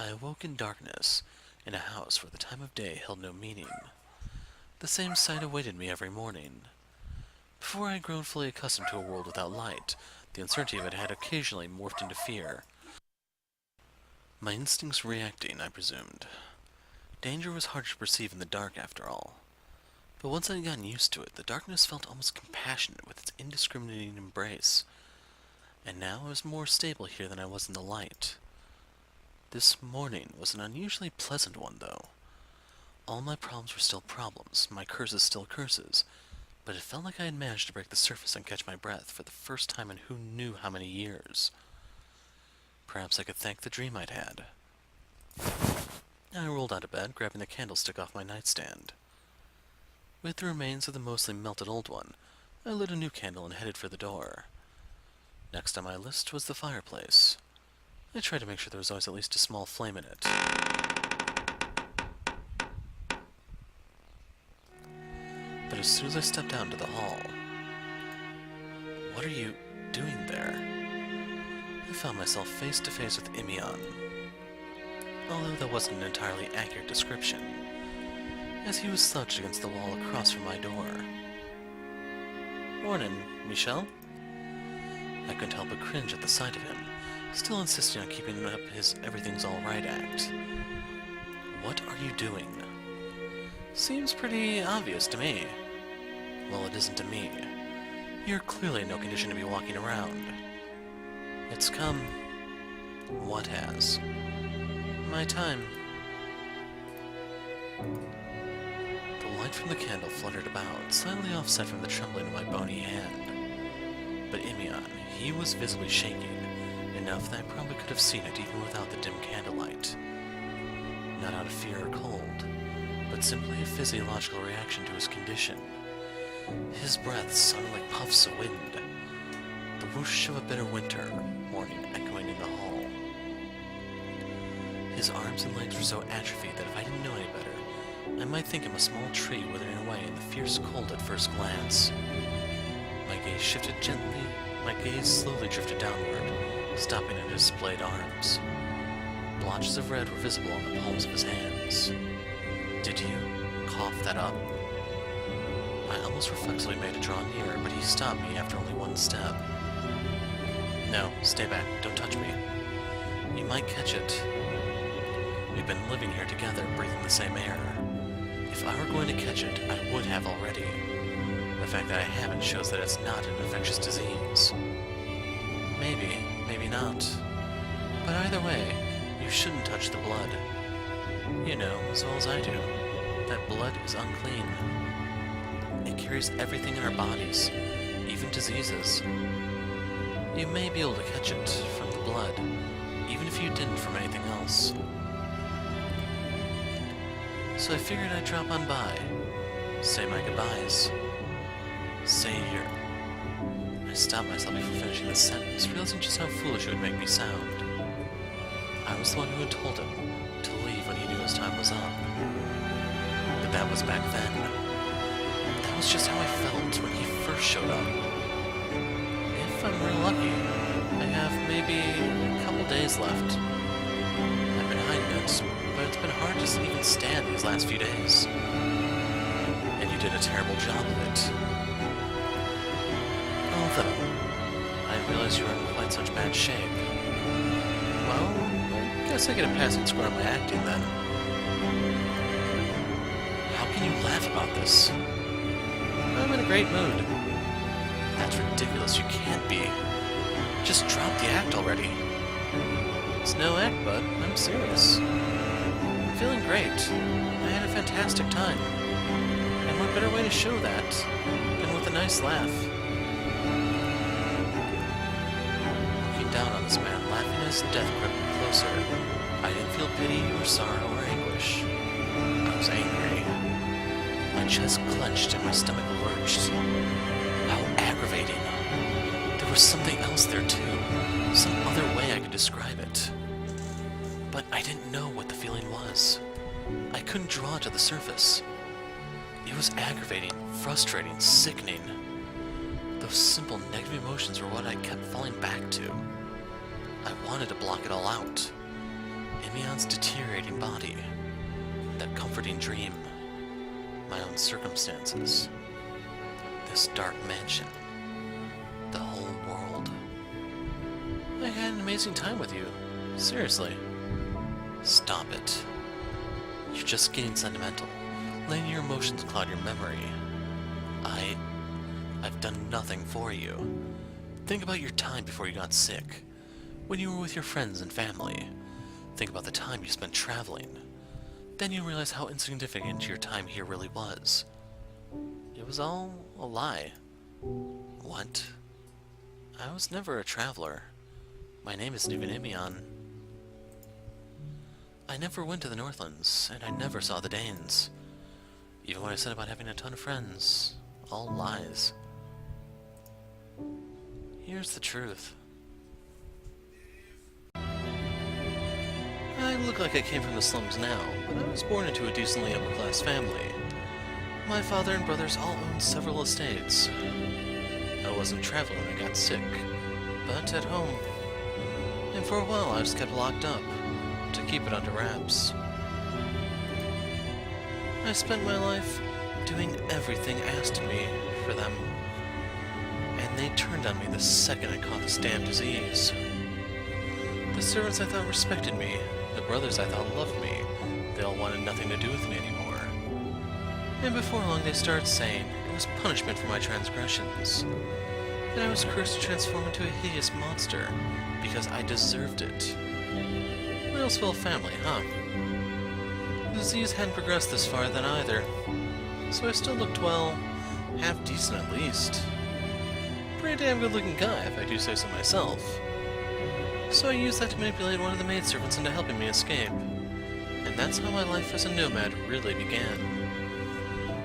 I awoke in darkness, in a house where the time of day held no meaning. The same sight awaited me every morning. Before I had grown fully accustomed to a world without light, the uncertainty of it had occasionally morphed into fear. My instincts reacting, I presumed. Danger was hard to perceive in the dark, after all. But once I had gotten used to it, the darkness felt almost compassionate with its indiscriminating embrace. And now I was more stable here than I was in the light. This morning was an unusually pleasant one, though. All my problems were still problems, my curses still curses, but it felt like I had managed to break the surface and catch my breath for the first time in who knew how many years. Perhaps I could thank the dream I'd had. I rolled out of bed, grabbing the candlestick off my nightstand. With the remains of the mostly melted old one, I lit a new candle and headed for the door. Next on my list was the fireplace. I tried to make sure there was always at least a small flame in it. But as soon as I stepped out into the hall... What are you doing there? I found myself face to face with Imeon. Although that wasn't an entirely accurate description, as he was slouched against the wall across from my door. "Morning, Michel?" I couldn't help but cringe at the sight of him, still insisting on keeping up his everything's alright act. "What are you doing?" "Seems pretty obvious to me." "Well, it isn't to me. You're clearly in no condition to be walking around." "It's come." "What has?" "My time." The light from the candle fluttered about, slightly offset from the trembling of my bony hand. But Imeon, he was visibly shaking, enough that I probably could have seen it even without the dim candlelight. Not out of fear or cold, but simply a physiological reaction to his condition. His breath sounded like puffs of wind, the whoosh of a bitter winter morning echoing in the hall. His arms and legs were so atrophied that if I didn't know any better, I might think him a small tree withering away in the fierce cold at first glance. My gaze slowly drifted downward, stopping at his splayed arms. Blotches of red were visible on the palms of his hands. "Did you cough that up?" I almost reflexively made a draw nearer, but he stopped me after only one step. "No, stay back, don't touch me. You might catch it. We've been living here together, breathing the same air. If I were going to catch it, I would have already. The fact that I haven't shows that it's not an infectious disease. Maybe, maybe not. But either way, you shouldn't touch the blood. You know, as well as I do, that blood is unclean. It carries everything in our bodies, even diseases. You may be able to catch it from the blood, even if you didn't from anything else. So I figured I'd drop on by, say my goodbyes. Say your... I stopped myself before finishing the sentence, realizing just how foolish it would make me sound. I was the one who had told him to leave when he knew his time was up. But that was back then. That was just how I felt when he first showed up. If I'm real lucky, I have maybe a couple days left. I've been hiding it, but it's been hard to even stand these last few days. And you did a terrible job of it. Although, I didn't realize you were in quite such bad shape. Well, I guess I get a passing score on my acting then. How can you laugh about this? I'm in a great mood. That's ridiculous, you can't be. Just drop the act already. It's no act, bud. I'm serious. I'm feeling great. I had a fantastic time. And what better way to show that than with a nice laugh? Looking down on this man, laughing as death crept closer, I didn't feel pity or sorrow or anguish. I was angry. My chest clenched and my stomach lurched. How aggravating. There was something else there too. Some other way I could describe it. But I didn't know what the feeling was. I couldn't draw it to the surface. It was aggravating, frustrating, sickening. Those simple negative emotions were what I kept falling back to. I wanted to block it all out. Imeon's deteriorating body, that comforting dream, my own circumstances, this dark mansion, the whole world. I had an amazing time with you. Seriously. Stop it. You're just getting sentimental, letting your emotions cloud your memory. I've done nothing for you. Think about your time before you got sick, when you were with your friends and family. Think about the time you spent traveling. Then you realize how insignificant your time here really was. It was all a lie. What? I was never a traveler. My name isn't even Imeon. I never went to the Northlands, and I never saw the Danes. Even when I said about having a ton of friends, all lies. Here's the truth. I look like I came from the slums now, but I was born into a decently upper-class family. My father and brothers all owned several estates. I wasn't traveling when I got sick, but at home. And for a while I was kept locked up, to keep it under wraps. I spent my life doing everything asked of me for them, and they turned on me the second I caught this damn disease. The servants I thought respected me, the brothers I thought loved me, they all wanted nothing to do with me anymore. And before long they started saying it was punishment for my transgressions, that I was cursed to transform into a hideous monster, because I deserved it. Real swell family, huh? The disease hadn't progressed this far then either, so I still looked, well, half decent at least. Pretty damn good looking guy, if I do say so myself. So I used that to manipulate one of the maidservants into helping me escape. And that's how my life as a nomad really began.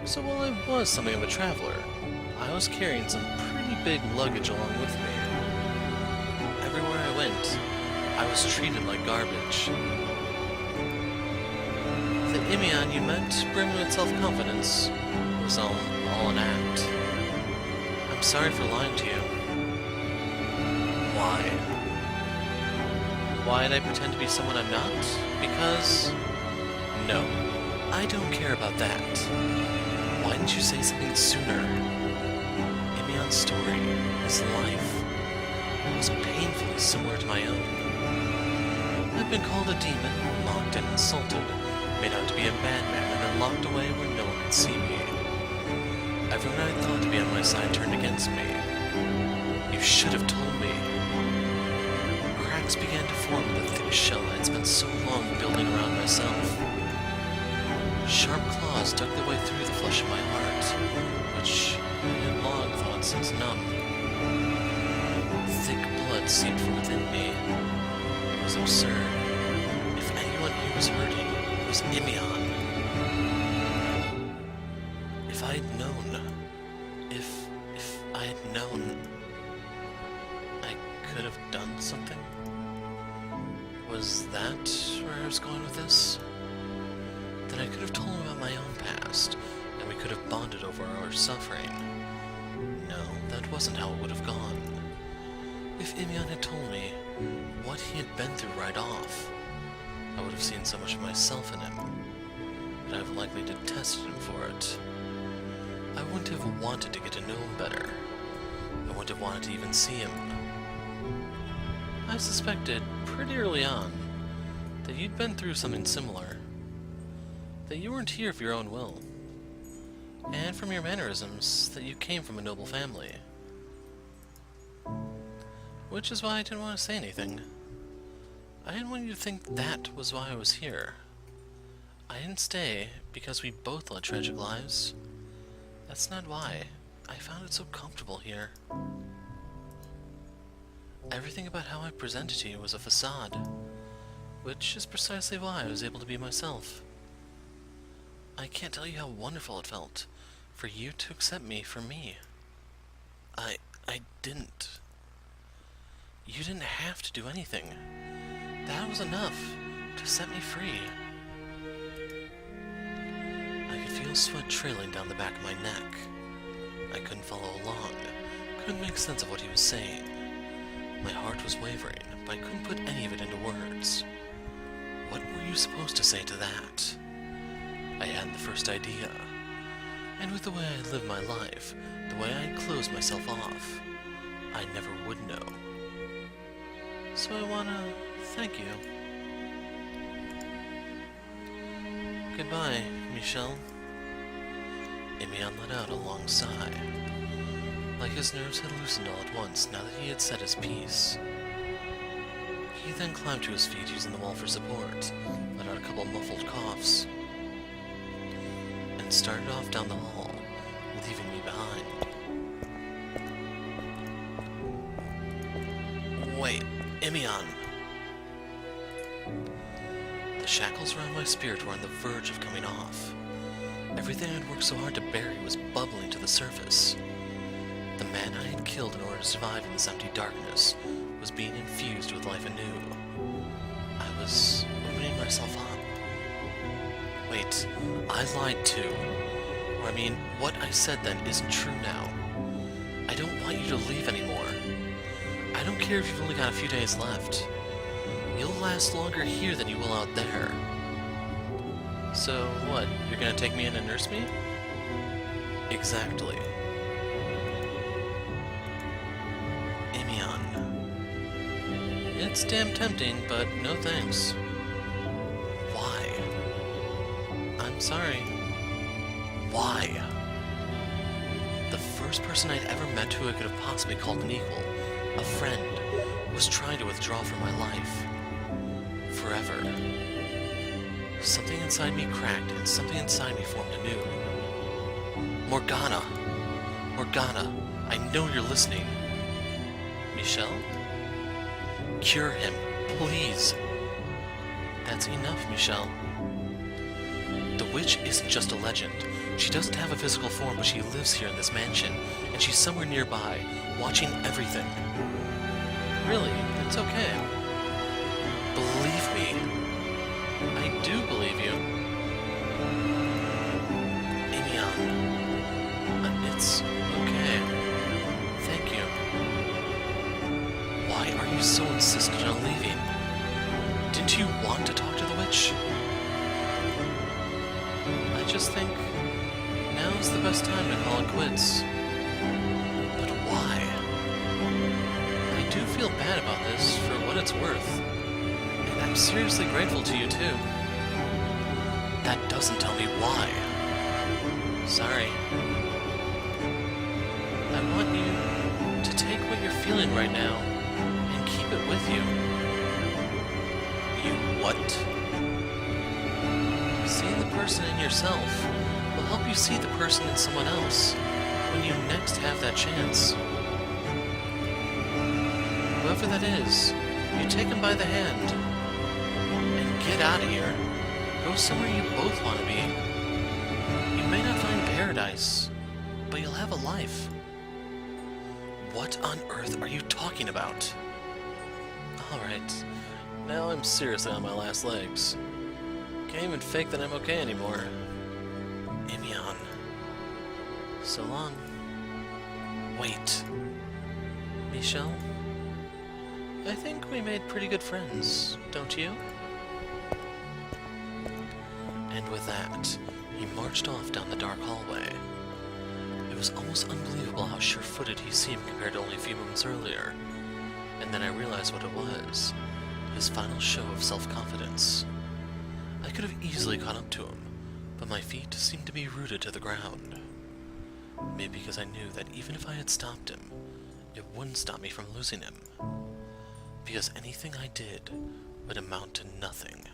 So while I was something of a traveler, I was carrying some pretty big luggage along with me. Everywhere I went, I was treated like garbage. The Imeon you met, brimming with self-confidence, was all an act. I'm sorry for lying to you. Why? Why'd I pretend to be someone I'm not? Because... no, I don't care about that. Why didn't you say something sooner? Imeon's story, his life, was painfully similar to my own. I've been called a demon, mocked and insulted, made out to be a madman, and then locked away where no one could see me. Everyone I thought to be on my side turned against me. You should have told me. Cracks began to form in the thick shell I had spent so long building around myself. Sharp claws dug their way through the flesh of my heart, which I had long thought since numb. Thick blood seeped from within me. It was absurd. If anyone here was hurting, it was Imeon. If I had known, if I had known, I could have done something. Was that where I was going with this? That I could have told him about my own past, and we could have bonded over our suffering. No, that wasn't how it would have gone. If Imeon had told me what he had been through right off, I would have seen so much of myself in him that I've likely detested him for it. I wouldn't have wanted to get to know him better. I wouldn't have wanted to even see him. I suspected pretty early on that you'd been through something similar. That you weren't here of your own will. And from your mannerisms, that you came from a noble family. Which is why I didn't want to say anything. I didn't want you to think that was why I was here. I didn't stay because we both led tragic lives. That's not why. I found it so comfortable here. Everything about how I presented to you was a facade, which is precisely why I was able to be myself. I can't tell you how wonderful it felt for you to accept me for me. I didn't. You didn't have to do anything. That was enough to set me free. I could feel sweat trailing down the back of my neck. I couldn't follow along, couldn't make sense of what he was saying. My heart was wavering, but I couldn't put any of it into words. What were you supposed to say to that? I hadn't the first idea. And with the way I live my life, the way I close myself off, I never would know. So I wanna thank you. Goodbye, Michel. Imeon let out a long sigh, like his nerves had loosened all at once now that he had said his piece. He then climbed to his feet using the wall for support, let out a couple muffled coughs, and started off down the hall, leaving me behind. Wait, Imeon! The shackles around my spirit were on the verge of coming off. Everything I'd worked so hard to bury was bubbling to the surface. The man I had killed in order to survive in this empty darkness was being infused with life anew. I was opening myself up. Wait, I lied too. Or I mean, what I said then isn't true now. I don't want you to leave anymore. I don't care if you've only got a few days left. You'll last longer here than you will out there. So what, you're gonna take me in and nurse me? Exactly. Imeon. It's damn tempting, but no thanks. Why? I'm sorry. Why? The first person I'd ever met who I could have possibly called an equal, a friend, was trying to withdraw from my life. Forever. Something inside me cracked, and something inside me formed anew. Morgana! Morgana, I know you're listening. Michel? Cure him, please. That's enough, Michel. The witch isn't just a legend. She doesn't have a physical form, but she lives here in this mansion, and she's somewhere nearby, watching everything. Really, it's okay. Believe me. I do believe you. Imeon. It's okay. Thank you. Why are you so insistent on leaving? Didn't you want to talk to the witch? I just think now's the best time to call it quits. But why? I do feel bad about this, for what it's worth. And I'm seriously grateful to you, too. That doesn't tell me why. Sorry. I want you to take what you're feeling right now and keep it with you. You what? Seeing the person in yourself will help you see the person in someone else when you next have that chance. Whoever that is, you take him by the hand and get out of here. Go somewhere you both want to be. You may not find paradise, but you'll have a life. What on earth are you talking about? Alright, now I'm seriously on my last legs. Can't even fake that I'm okay anymore. Imeon. So long. Wait. Michel? I think we made pretty good friends, don't you? And with that, he marched off down the dark hallway. It was almost unbelievable how sure-footed he seemed compared to only a few moments earlier. And then I realized what it was. His final show of self-confidence. I could have easily caught up to him, but my feet seemed to be rooted to the ground. Maybe because I knew that even if I had stopped him, it wouldn't stop me from losing him. Because anything I did would amount to nothing.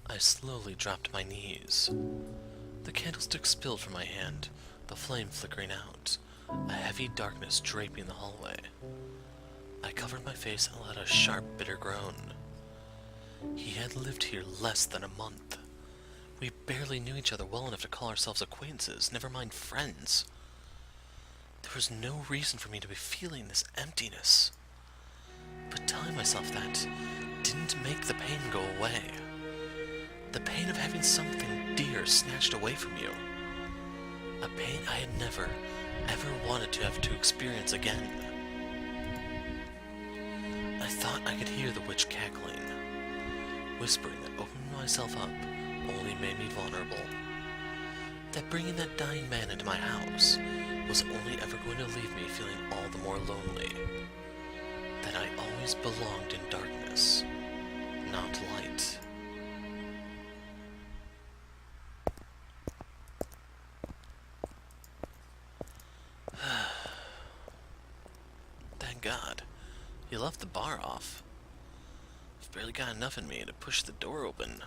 I slowly dropped my knees. The candlestick spilled from my hand, the flame flickering out, a heavy darkness draping the hallway. I covered my face and let out a sharp, bitter groan. He had lived here less than a month. We barely knew each other well enough to call ourselves acquaintances, never mind friends. There was no reason for me to be feeling this emptiness. But telling myself that didn't make the pain go away. The pain of having something dear snatched away from you. A pain I had never, ever wanted to have to experience again. I thought I could hear the witch cackling. Whispering that opening myself up only made me vulnerable. That bringing that dying man into my house was only ever going to leave me feeling all the more lonely. That I always belonged in darkness, not light. Thank God. You left the bar off. I've barely got enough in me to push the door open.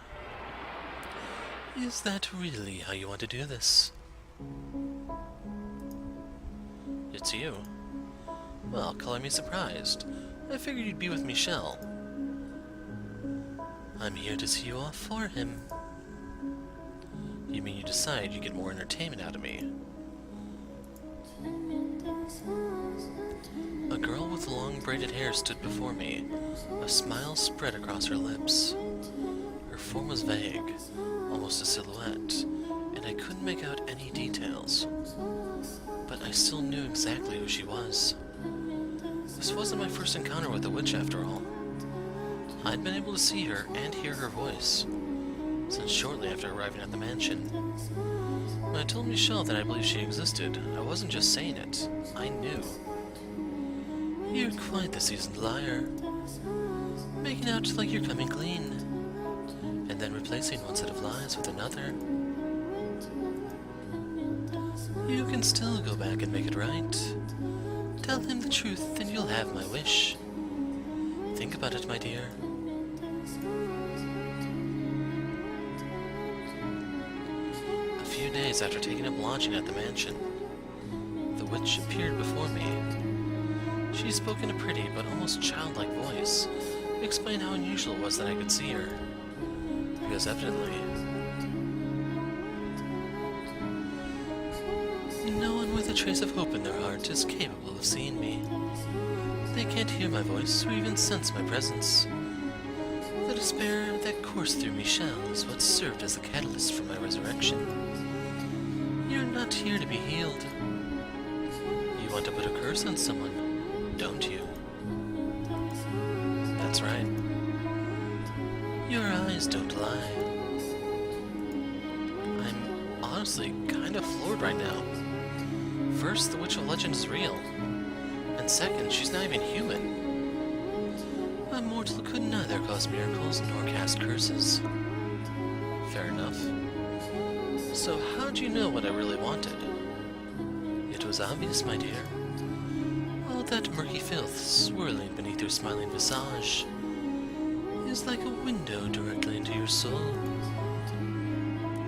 Is that really how you want to do this? It's you. Well, color me surprised. I figured you'd be with Michel. I'm here to see you off for him. You mean you decide you get more entertainment out of me? A girl with long braided hair stood before me, a smile spread across her lips. Her form was vague, almost a silhouette, and I couldn't make out any details. But I still knew exactly who she was. This wasn't my first encounter with a witch, after all. I'd been able to see her and hear her voice, since shortly after arriving at the mansion. When I told Michel that I believed she existed, I wasn't just saying it, I knew. You're quite the seasoned liar, making out like you're coming clean, and then replacing one set of lies with another. You can still go back and make it right. Tell him the truth and you'll have my wish. Think about it, my dear. A few days after taking up lodging at the mansion, the witch appeared before me. She spoke in a pretty but almost childlike voice, explained how unusual it was that I could see her. Because evidently, no one with a trace of hope in their heart is capable of seeing me. They can't hear my voice or even sense my presence. The despair that coursed through Michel is what served as the catalyst for my resurrection. You're not here to be healed. You want to put a curse on someone, don't you? That's right. Your eyes don't lie. I'm honestly kind of floored right now. First, the Witch of Legend is real. And second, she's not even human. A mortal could neither cause miracles nor cast curses. Fair enough. So how'd you know what I really wanted? It was obvious, my dear. All that murky filth swirling beneath your smiling visage is like a window directly into your soul.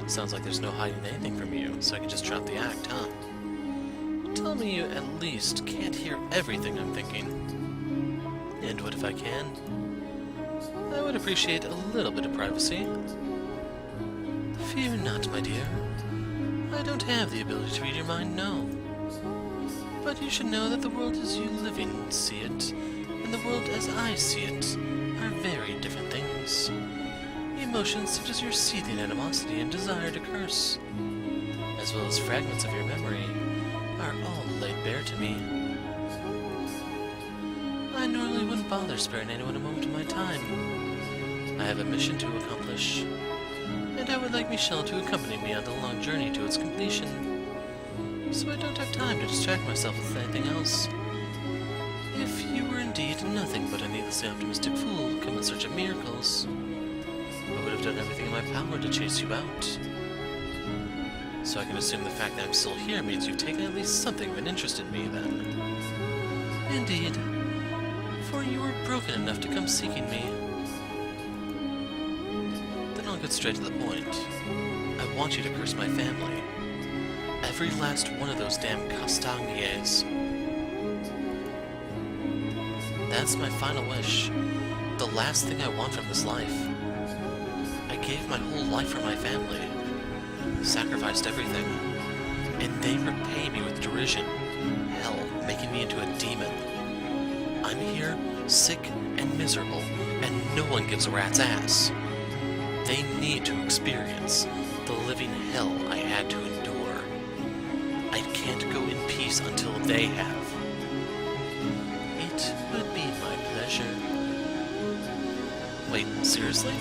Sounds like there's no hiding anything from you, so I can just drop the act, huh? Tell me you at least can't hear everything I'm thinking. And what if I can? I would appreciate a little bit of privacy. Fear not, my dear. I don't have the ability to read your mind, no. But you should know that the world as you living see it, and the world as I see it, are very different things. Emotions such as your seething animosity and desire to curse, as well as fragments of your memory, are all laid bare to me. I normally wouldn't bother sparing anyone a moment of my time. I have a mission to accomplish, and I would like Michel to accompany me on the long journey to its completion, so I don't have time to distract myself with anything else. If you were indeed nothing but a needlessly optimistic fool come in search of miracles, I would have done everything in my power to chase you out. So I can assume the fact that I'm still here means you've taken at least something of an interest in me, then. Indeed, for you were broken enough to come seeking me. Then I'll get straight to the point. I want you to curse my family. Every last one of those damn Castagniers. That's my final wish. The last thing I want from this life. I gave my whole life for my family. Sacrificed everything. And they repay me with derision. Hell, making me into a demon. I'm here, sick and miserable, and no one gives a rat's ass. They need to experience the living hell I had to endure. I can't go in peace until they have. It would be my pleasure. Wait, seriously?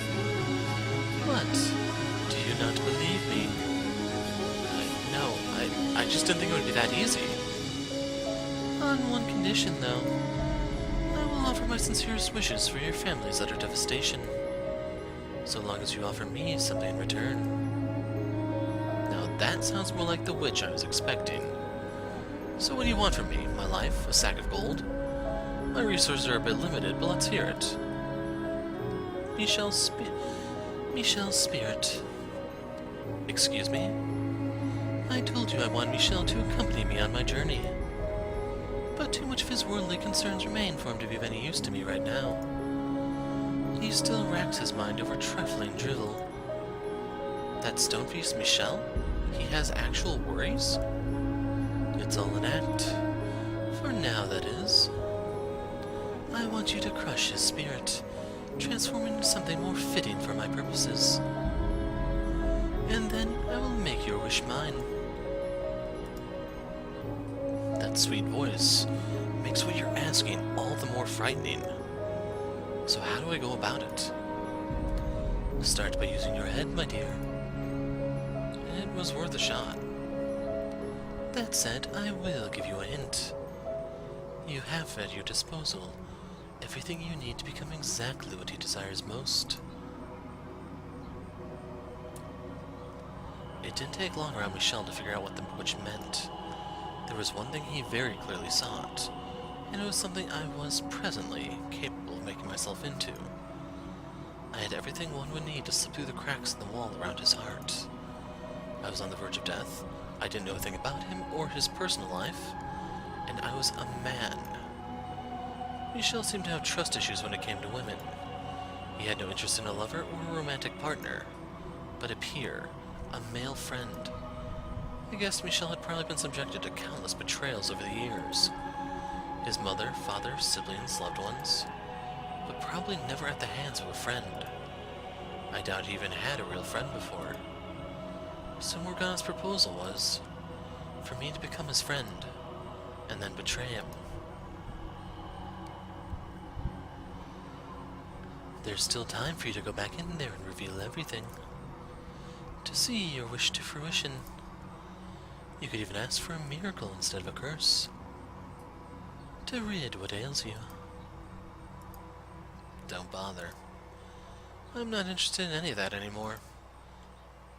What? Do you not believe me? No, I just didn't think it would be that easy. On one condition, though. I will offer my sincerest wishes for your family's utter devastation. So long as you offer me something in return. Now that sounds more like the witch I was expecting. So what do you want from me? My life? A sack of gold? My resources are a bit limited, but let's hear it. Michel's spirit. Excuse me? I told you I want Michel to accompany me on my journey. But too much of his worldly concerns remain for him to be of any use to me right now. He still racks his mind over trifling drivel. That stone-faced Michel? He has actual worries? It's all an act. For now, that is. I want you to crush his spirit, transform into something more fitting for my purposes. And then I will make your wish mine. That sweet voice makes what you're asking all the more frightening. So how do I go about it? Start by using your head, my dear. It was worth a shot. That said, I will give you a hint. You have at your disposal everything you need to become exactly what he desires most. It didn't take long around Michel to figure out what the witch meant. There was one thing he very clearly sought, and it was something I was presently capable of making myself into. I had everything one would need to slip through the cracks in the wall around his heart. I was on the verge of death. I didn't know a thing about him or his personal life, and I was a man. Michel seemed to have trust issues when it came to women. He had no interest in a lover or a romantic partner, but a peer, a male friend. I guess Michel had probably been subjected to countless betrayals over the years. His mother, father, siblings, loved ones, but probably never at the hands of a friend. I doubt he even had a real friend before. So Morgana's proposal was for me to become his friend, and then betray him. There's still time for you to go back in there and reveal everything. To see your wish to fruition. You could even ask for a miracle instead of a curse. To rid what ails you. Don't bother. I'm not interested in any of that anymore.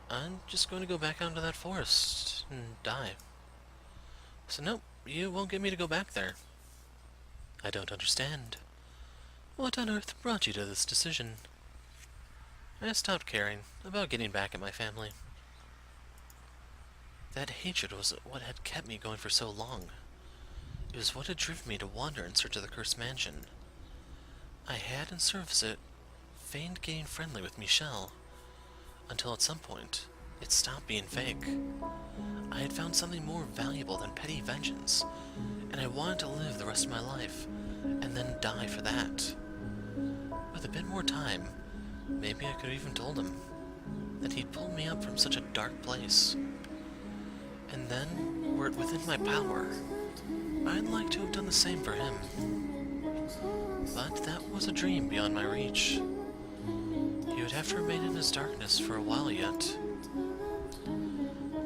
I'm just going to go back out into that forest and die. So nope, you won't get me to go back there. I don't understand. What on earth brought you to this decision? I stopped caring about getting back at my family. That hatred was what had kept me going for so long. It was what had driven me to wander in search of the cursed mansion. I had, in service it, feigned getting friendly with Michel, until at some point, it stopped being fake. I had found something more valuable than petty vengeance, and I wanted to live the rest of my life, and then die for that. With a bit more time, maybe I could have even told him that he'd pulled me up from such a dark place. And then, were it within my power, I'd like to have done the same for him. But that was a dream beyond my reach. He would have to remain in his darkness for a while yet.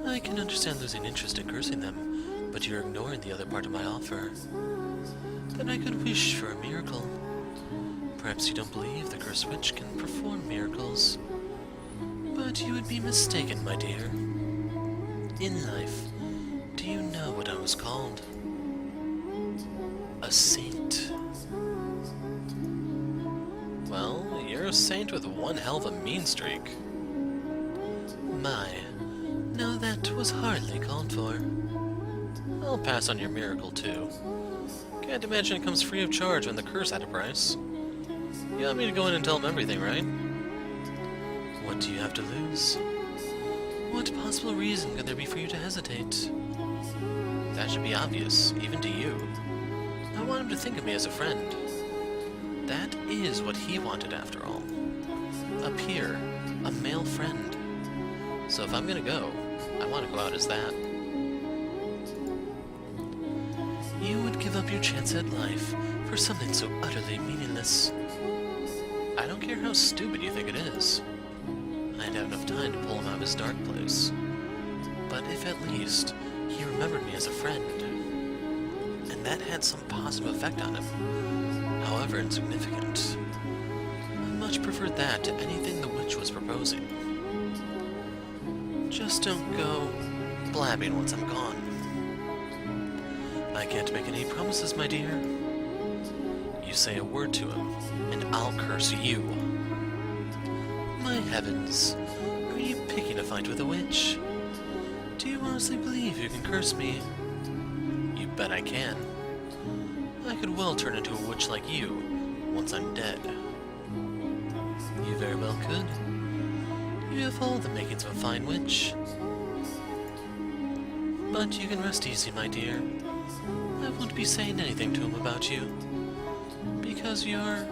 I can understand losing interest in cursing them, but you're ignoring the other part of my offer. Then I could wish for a miracle. Perhaps you don't believe the cursed witch can perform miracles. But you would be mistaken, my dear. In life, do you know what I was called? A saint. Well, you're a saint with one hell of a mean streak. My, now that was hardly called for. I'll pass on your miracle, too. Can't imagine it comes free of charge when the curse had a price. You want me to go in and tell him everything, right? What do you have to lose? What possible reason could there be for you to hesitate? That should be obvious, even to you. I want him to think of me as a friend. That is what he wanted, after all. A peer, a male friend. So if I'm gonna go, I want to go out as that. You would give up your chance at life for something so utterly meaningless. I don't don't care how stupid you think it is. I'd have enough time to pull him out of his dark place. But if at least he remembered me as a friend, and that had some positive effect on him, however insignificant, I much preferred that to anything the witch was proposing. Just don't go blabbing once I'm gone. I can't make any promises, my dear. You say a word to him, and I'll curse you. My heavens, are you picking a fight with a witch? Do you honestly believe you can curse me? You bet I can. I could well turn into a witch like you once I'm dead. You very well could. You have all the makings of a fine witch. But you can rest easy, my dear. I won't be saying anything to him about you, because you're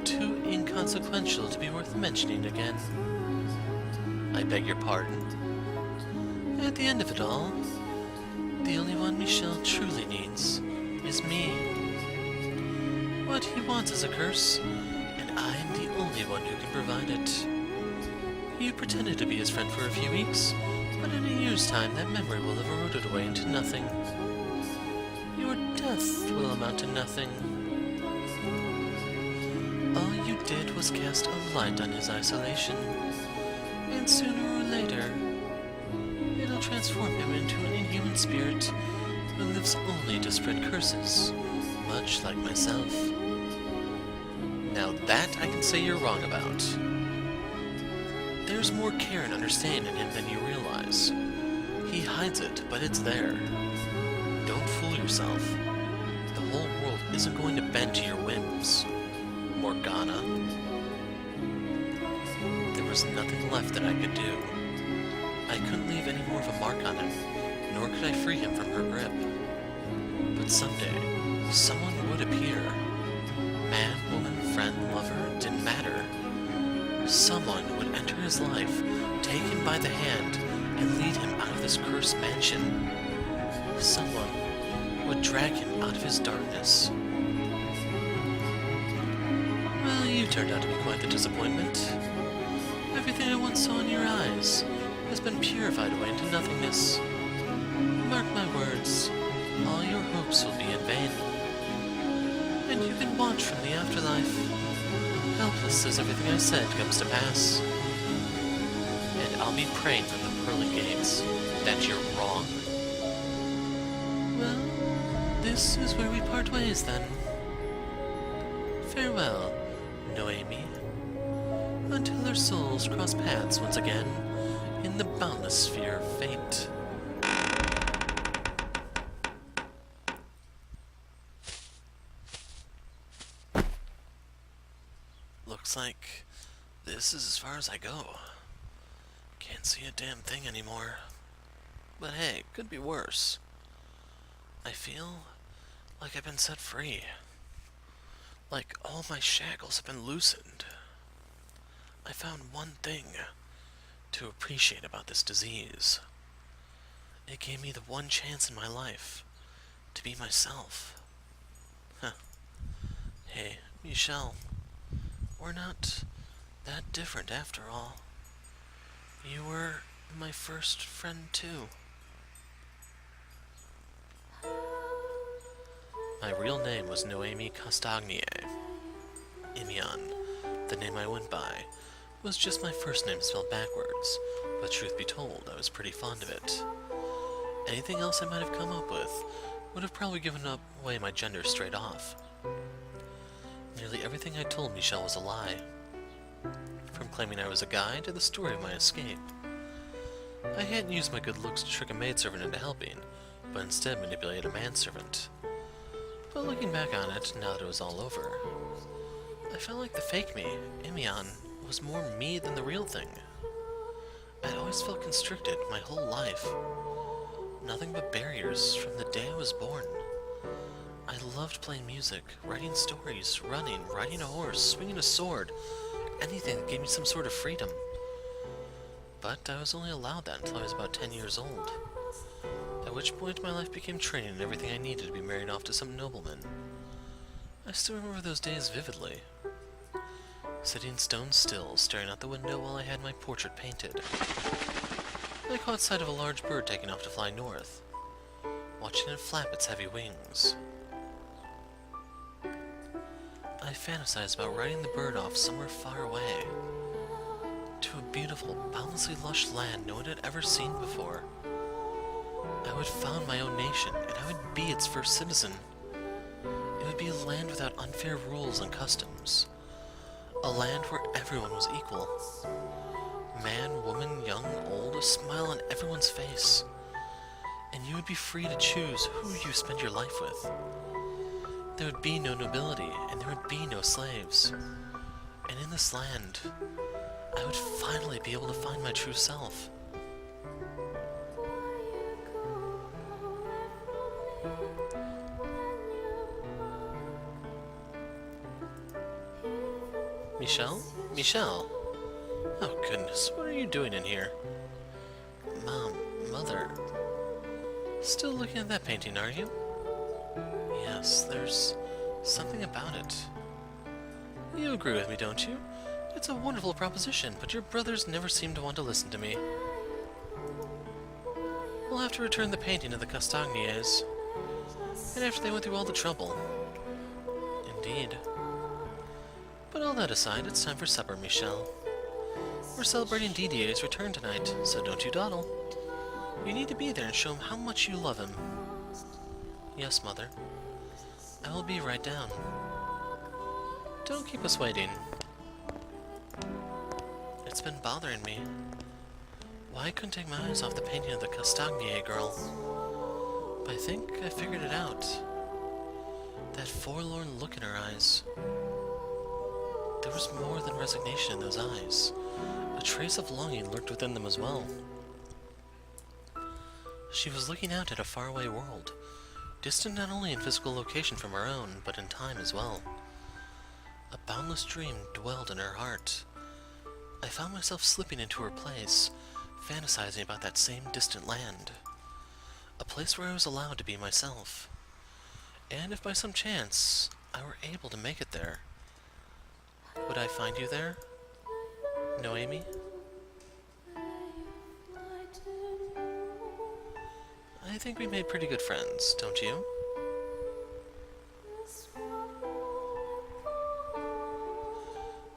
too inconsequential to be worth mentioning again. I beg your pardon. At the end of it all, the only one Michel truly needs is me. What he wants is a curse, and I'm the only one who can provide it. You pretended to be his friend for a few weeks, but in a year's time that memory will have eroded away into nothing. Your death will amount to nothing. All you did was cast a light on his isolation, and sooner or later, it'll transform him into an inhuman spirit who lives only to spread curses, much like myself. Now that I can say you're wrong about. There's more care and understanding in him than you realize. He hides it, but it's there. Don't fool yourself. The whole world isn't going to bend to your whims, Morgana. There was nothing left that I could do. I couldn't leave any more of a mark on him, nor could I free him from her grip. But someday, someone would appear. Man, woman, friend, lover, didn't matter. Someone would enter his life, take him by the hand, and lead him out of this cursed mansion. Someone would drag him out of his darkness. Well, you turned out to be quite the disappointment. Everything I once saw in your eyes has been purified away into nothingness. Mark my words, all your hopes will be in vain. And you can watch from the afterlife, helpless as everything I said comes to pass. And I'll be praying from the pearly gates that you're wrong. Well, this is where we part ways then. Farewell, Noemi, until our souls cross paths once again in the boundless sphere of fate. Looks like this is as far as I go. Can't see a damn thing anymore. But hey, could be worse. I feel like I've been set free. Like all my shackles have been loosened. I found one thing to appreciate about this disease. It gave me the one chance in my life to be myself. Huh. Hey, Michel, we're not that different after all. You were my first friend too. My real name was Noemi Castagnier. Imeon, the name I went by, was just my first name spelled backwards, but truth be told, I was pretty fond of it. Anything else I might have come up with would have probably given away my gender straight off. Nearly everything I told Michel was a lie, from claiming I was a guy to the story of my escape. I hadn't used my good looks to trick a maidservant into helping, but instead manipulated a manservant. But looking back on it, now that it was all over, I felt like the fake me, Imeon, was more me than the real thing. I'd always felt constricted my whole life. Nothing but barriers from the day I was born. I loved playing music, writing stories, running, riding a horse, swinging a sword, anything that gave me some sort of freedom. But I was only allowed that until I was about 10 years old, at which point my life became training and everything I needed to be married off to some nobleman. I still remember those days vividly. Sitting stone still, staring out the window while I had my portrait painted, I caught sight of a large bird taking off to fly north, watching it flap its heavy wings. I fantasized about riding the bird off somewhere far away, to a beautiful, boundlessly lush land no one had ever seen before. I would found my own nation, and I would be its first citizen. It would be a land without unfair rules and customs. A land where everyone was equal. Man, woman, young, old, a smile on everyone's face. And you would be free to choose who you spend your life with. There would be no nobility, and there would be no slaves. And in this land, I would finally be able to find my true self. Michel? Michel? Oh goodness, what are you doing in here? Mom, Mother... Still looking at that painting, are you? Yes, there's something about it. You agree with me, don't you? It's a wonderful proposition, but your brothers never seem to want to listen to me. We'll have to return the painting to the Castagniers. And after they went through all the trouble. Indeed. But all that aside, it's time for supper, Michel. We're celebrating Didier's return tonight, so don't you dawdle. You need to be there and show him how much you love him. Yes, Mother. I will be right down. Don't keep us waiting. It's been bothering me. Why I couldn't take my eyes off the painting of the Castagnier girl. But I think I figured it out. That forlorn look in her eyes. There was more than resignation in those eyes. A trace of longing lurked within them as well. She was looking out at a faraway world, distant not only in physical location from her own, but in time as well. A boundless dream dwelled in her heart. I found myself slipping into her place, fantasizing about that same distant land. A place where I was allowed to be myself. And if by some chance I were able to make it there, would I find you there? Noemi? I think we made pretty good friends, don't you?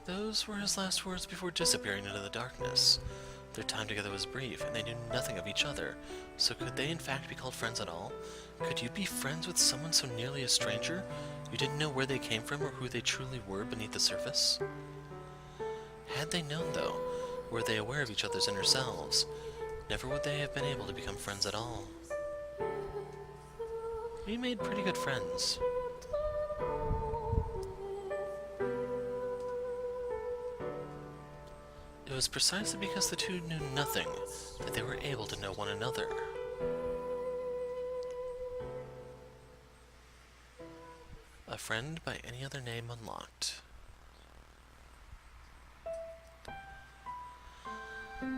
Those were his last words before disappearing into the darkness. Their time together was brief, and they knew nothing of each other, so could they in fact be called friends at all? Could you be friends with someone so nearly a stranger? You didn't know where they came from or who they truly were beneath the surface? Had they known, though, were they aware of each other's inner selves, never would they have been able to become friends at all. We made pretty good friends. It was precisely because the two knew nothing that they were able to know one another. A friend by any other name unlocked.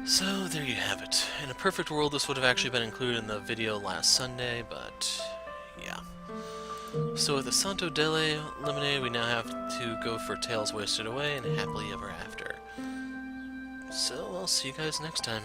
So, there you have it. In a perfect world, this would have actually been included in the video last Sunday, but yeah. So with Assento, Dele eliminated, we now have to go for Tales Wasted Away and Happily Ever After. So, I'll see you guys next time.